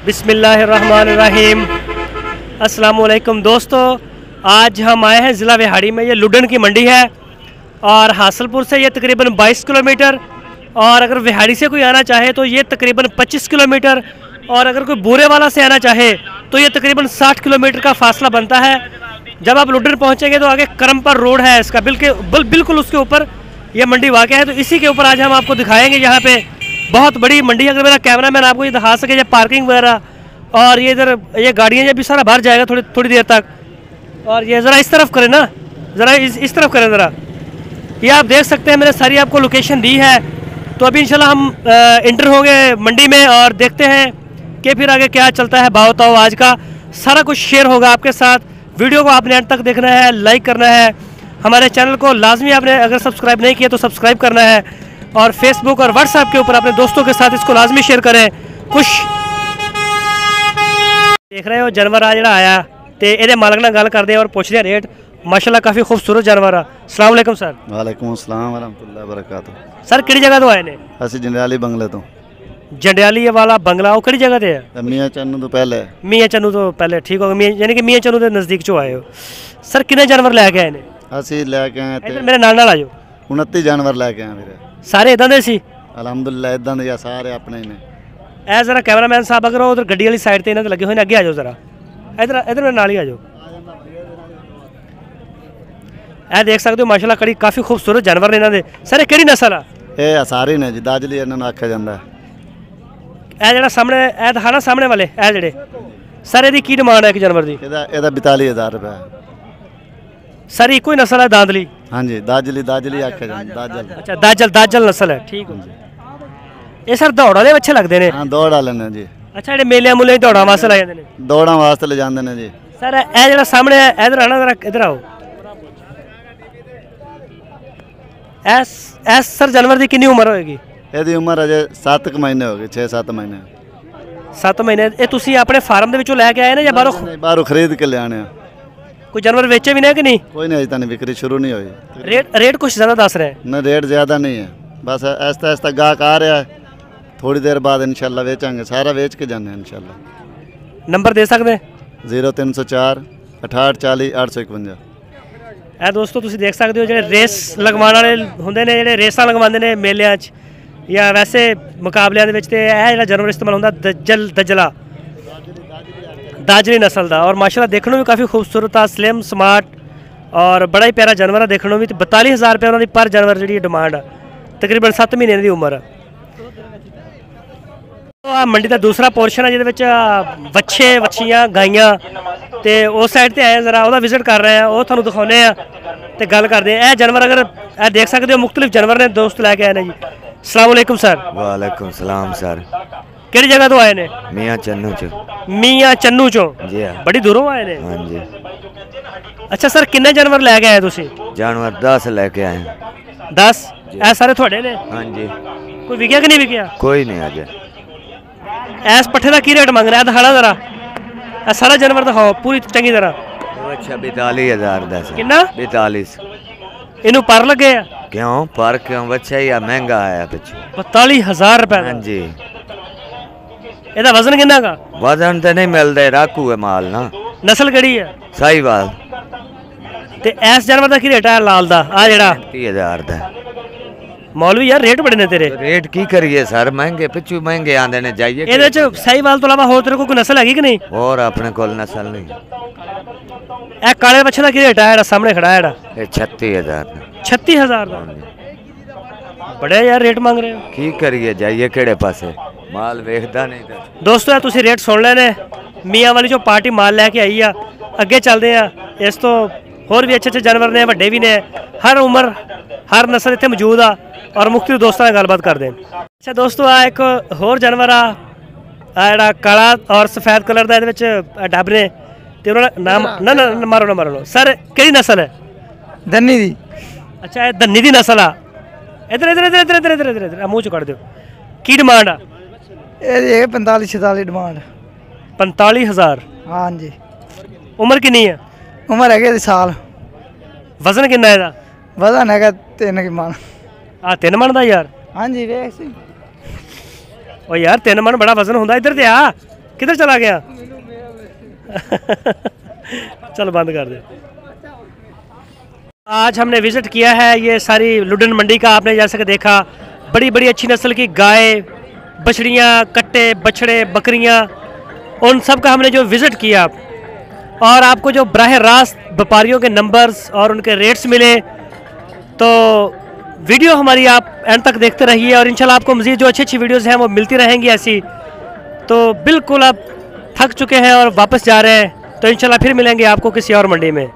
बिस्मिल्लाहिर्रहमानिर्रहीम। अस्सलामुअलैकुम दोस्तों, आज हम आए हैं ज़िला विहाड़ी में। ये लुडन की मंडी है और हासलपुर से ये तकरीबन 22 किलोमीटर, और अगर विहाड़ी से कोई आना चाहे तो ये तकरीबन 25 किलोमीटर, और अगर कोई बूरे वाला से आना चाहे तो ये तकरीबन 60 किलोमीटर का फासला बनता है। जब आप लुडन पहुँचेंगे तो आगे करमपर रोड है इसका, बिल्कुल उसके ऊपर ये मंडी वाक़ है। तो इसी के ऊपर आज हम आपको दिखाएँगे। यहाँ पे बहुत बड़ी मंडी है। अगर मेरा कैमरा मैन आपको ये दिखा सके, ये पार्किंग वगैरह, और ये इधर ये गाड़ियाँ, ये भी सारा भर जाएगा थोड़ी देर तक। और ये ज़रा इस तरफ करें ना, ज़रा इस तरफ करें ज़रा। ये आप देख सकते हैं, मैंने सारी आपको लोकेशन दी है। तो अभी इंशाल्लाह हम इंटर होंगे मंडी में और देखते हैं कि फिर आगे क्या चलता है। भाव ताव आज का सारा कुछ शेयर होगा आपके साथ। वीडियो को आपने अंत तक देखना है, लाइक करना है। हमारे चैनल को लाजमी आपने अगर सब्सक्राइब नहीं किया तो सब्सक्राइब करना है, और फेसबुक और व्हाट्सएप के ऊपर अपने दोस्तों के साथ इसको लाजमी शेयर करें। कुछ देख रहे हो जानवर आ जरा आया तो ये मालक ना गल करते हैं और पूछते हैं रेट। माशाल्लाह काफ़ी खूबसूरत जानवर है। अस्सलाम वालेकुम सर। वालेकुम अस्सलाम वरहमतुल्लाहि वबरकातुहू। सर किहड़ी जगह तो आए ने? ਅਸੀਂ ਜੰਡਿਆਲੀ ਬੰਗਲੇ ਤੋਂ। जंडियाली वाला बंगला वो किहड़ी जगह ते है? ਮੀਆਂ ਚੰਨੂ ਤੋਂ ਪਹਿਲੇ। मियाँ चन्नू तो पहले, ठीक हो गया। यानी कि मियाँ चन्नू के नज़दीक चो आए हो। सर कितने जानवर लैके आए ने? ਅਸੀਂ ਲੈ ਕੇ ਆਏ इधर ਤੇ मेरे नाल आ जाओ। 29 ਜਾਨਵਰ ਲੈ ਕੇ ਆਏ ਵੀਰੇ। सारे इदां दे सी? ਅਲਹਮਦੁਲਿਲਾ ਇਦਾਂ ਦੇ ਆ ਸਾਰੇ ਆਪਣੇ ਹੀ ਨੇ। ए जरा कैमरामैन साहब अगर उधर गड्डी वाली साइड ते इन्हां दे लगे हुए ने, अगे आ जाओ जरा। इधर मेरे नाल ही आ जाओ। ए देख सकते हो माशाल्लाह कड़ी काफ़ी खूबसूरत जानवर ने इन्हां दे। सर ये किहड़ी नस्ल आ? ਇਹ ਅਸਾਰੀ ਨੇ ਜੀ, ਦਾਜਲੀ ਇਹਨਾਂ ਨੂੰ ਆਖਿਆ ਜਾਂਦਾ ਹੈ। ए जेड़ा सामने ए दिखाना सामने वाले ए जेड़े सर इहदी की डिमांड है एक जानवर दी? ਇਹਦਾ 42000 ਰੁਪਏ। सर इको ही नस्ल है दादली? ਹਾਂਜੀ ਦਾਜਲੀ ਆਖਿਆ ਜਾਂਦਾ, ਦਾਜਲ। अच्छा दाजल नस्ल है, ठीक हो। ये सर दौड़ वाले अच्छे लगते हैं? ਹਾਂ ਦੌੜ ਵਾਲੇ ਨੇ ਜੀ। अच्छा जेडे मेले मूले दौड़ा वास्ते ला जाते हैं? ਦੌੜਾਂ ਵਾਸਤੇ ਲੈ ਜਾਂਦੇ ਨੇ ਜੀ। सर ए जेड़ा सामने है इधर आना जरा, इधर आओ। एस सर जानवर की कितनी उम्र होएगी? ਇਹਦੀ ਉਮਰ ਅਜੇ 7 ਮਹੀਨੇ ਹੋ ਗਏ, 6-7 ਮਹੀਨੇ। 7 महीने। ये तुसी अपने फार्म ਦੇ ਵਿੱਚੋਂ ਲੈ ਕੇ ਆਏ ਨੇ ਜਾਂ ਬਾਹਰੋਂ? ਨਹੀਂ ਬਾਹਰੋਂ ਖਰੀਦ ਕੇ ਲਿਆਣੇ ਆ। कोई जानवर बेचे भी नहीं कि नहीं? ਕੋਈ ਨਹੀਂ, ਅਜੇ ਤਾਂ ਨਹੀਂ ਵਿਕਰੀ ਸ਼ੁਰੂ ਨਹੀਂ ਹੋਈ। रेट कुछ ज़्यादा दस रहे हैं? ना रेट ज़्यादा नहीं है, बस ऐसा ऐसा गाहक आ रहा है। थोड़ी देर बाद इंशाल्लाह बेचेंगे, सारा बेच के जाने इंशाल्लाह। नंबर दे सकते हैं? 0304 68 40 851। ਇਹ ਦੋਸਤੋ ਤੁਸੀਂ ਦੇਖ ਸਕਦੇ ਹੋ, ਜਿਹੜੇ ਰੇਸ ਲਗਵਾਉਣ ਵਾਲੇ ਹੁੰਦੇ ਨੇ, ਜਿਹੜੇ ਰੇਸਾਂ ਲਗਵਾਉਂਦੇ ਨੇ ਮੇਲਿਆਂ 'ਚ ਜਾਂ ਵੈਸੇ ਮੁਕਾਬਲਿਆਂ ਦੇ ਵਿੱਚ, ਤੇ ਇਹ ਜਿਹੜਾ ਜਾਨਵਰ ਇਸਤੇਮਾਲ ਹੁੰਦਾ ਦਜਲਾ दाजली नस्ल का। और माशाल्लाह देखने में भी काफ़ी खूबसूरत है, स्लिम स्मार्ट और बड़ा ही प्यारा जानवर है देखने में। 42,000 रुपये उन्होंने पर जानवर जी डिमांड है, तकरीबन 7 महीने की उम्र है। तो आ मंडी का दूसरा पोर्शन है जिहदे वच्छे वच्छियाँ गाइयाँ, तो उस साइड पर आए जरा वह विजिट कर रहे हैं, वो तुहानूं दिखाने तो गल करते हैं। यह जानवर अगर देख सकते हो मुख्तलिफ जानवर ने दोस्त लैके आए हैं जी। अस्सलाम वालेकुम सर। वालेकुम सलाम सर। किहड़ी जगह तो आए ने? मियाँ चन्नू चो। मियाँ चन्नू चो? जी हाँ। बड़ी दूरों आए ने? हाँ जी। अच्छा सर कितने जानवर लैके आए तुसी? जानवर 10 लेके आए। 10? ए सारे थोड़े ने? हाँ जी। कोई विकया कि नहीं विकया? कोई नहीं अजे। इस पट्ठे का की रेट मंग रहा है? दिखाना जरा, ए सारा जानवर दिखाओ पूरी चंगी तरह। अच्छा 42,000 दस। कितना? 42। इनू पर लगे है? क्यों पर क्यों? बच्चा या महंगा आया पिछू। 42,000 रुपए? हाँ जी। ਇਹਦਾ ਵਜ਼ਨ ਕਿੰਨਾ ਦਾ? वजन तो नहीं मिलता, राकू है माल ना। ਨਸਲ ਕਿਹੜੀ ਹੈ? साहिवाल। ਤੇ ਇਸ ਜਾਨਵਰ ਦਾ ਕੀ ਰੇਟ ਹੈ ਲਾਲ ਦਾ ਆ ਜਿਹੜਾ? 30,000 ਦਾ। ਮੌਲਵੀ ਯਾਰ ਰੇਟ ਬੜੇ ਨੇ ਤੇਰੇ। रेट की करिए सर, महंगे पिछू महंगे आंदे ने जाइए। ਇਹਦੇ ਚ ਸਾਹੀਵਾਲ ਤੋਂ ਇਲਾਵਾ ਹੋਰ ਤੇਰੇ ਕੋਲ ਕੋਈ ਨਸਲ ਹੈਗੀ ਕਿ ਨਹੀਂ? और अपने को नस्ल नहीं। ਇਹ ਕਾਲੇ ਬੱਚੇ ਦਾ ਕੀ ਰੇਟ ਹੈ ਜਿਹੜਾ ਸਾਹਮਣੇ ਖੜਾ ਹੈ ਜਿਹੜਾ? ये 36,000 ਦਾ। 36,000 ਦਾ? ਬੜੇ ਯਾਰ ਰੇਟ ਮੰਗ ਰਹੇ ਹੋ। की करिए जाइए केड़े पासे, माल वेखदा नहीं तो। ਦੋਸਤੋ ਇਹ ਤੁਸੀਂ ਰੇਟ ਸੁਣ ਲਏ ਨੇ। ਮੀਆਂ ਵਾਲੀ ਜੋ ਪਾਰਟੀ ਮਾਲ ਲੈ ਕੇ ਆਈ ਆ। ਅੱਗੇ ਚੱਲਦੇ ਆ। ਇਸ ਤੋਂ ਹੋਰ ਵੀ ਅੱਛੇ ਜਾਨਵਰ ਨੇ, ਵੱਡੇ ਵੀ ਨੇ, ਹਰ ਉਮਰ ਹਰ ਨਸਲ ਇੱਥੇ ਮੌਜੂਦ ਆ, ਔਰ ਮੁਖਤਲਿਫ ਦੋਸਤਾਂ ਨਾਲ ਗੱਲਬਾਤ ਕਰਦੇ ਹਾਂ। ਅੱਛਾ ਦੋਸਤੋ ਆ ਇੱਕ ਹੋਰ ਜਾਨਵਰ ਆ ਜਿਹੜਾ ਕਾਲਾ ਔਰ ਸਫੈਦ ਕਲਰ ਦਾ, ਇਹਦੇ ਵਿੱਚ ਡੱਬ ਨੇ ਤੇ ਉਹਨਾਂ ਦਾ ਨਾਮ ਨਾ ਮਾਰੋ ਸਰ ਕਿਹੜੀ ਨਸਲ ਹੈ? धन्नी दी। अच्छा ਇਹ ਧੰਨੀ ਦੀ ਨਸਲ ਆ। ਇਧਰ ਮੂੰਹ ਚ ਕੱਢ ਦਿਓ। ਕੀ ਡਿਮਾਂਡ ਆ? ये 45-46 डिमांड। 45,000? हाँ जी। उम्र कितनी है? उम्र है साल। वजन कितना है? वजन है 3 की मन। 3 मन का यार? हाँ जी वेख सी। ओ यार 3 मन बड़ा वजन होंगे। इधर ते आ किधर चला गया? चल बंद कर दे। आज हमने विज़िट किया है ये सारी लुडन मंडी का। आपने जैसे कि देखा बड़ी बड़ी अच्छी नस्ल की गाय, बछड़ियाँ, कट्टे, बछड़े, बकरियाँ, उन सब का हमने जो विज़िट किया और आपको जो बराह रास्त व्यापारियों के नंबर्स और उनके रेट्स मिले, तो वीडियो हमारी आप एंड तक देखते रहिए और इंशाल्लाह आपको मज़ीद जो अच्छी अच्छी वीडियोज़ हैं वो मिलती रहेंगी ऐसी। तो बिल्कुल आप थक चुके हैं और वापस जा रहे हैं, तो इंशाल्लाह फिर मिलेंगे आपको किसी और मंडी में।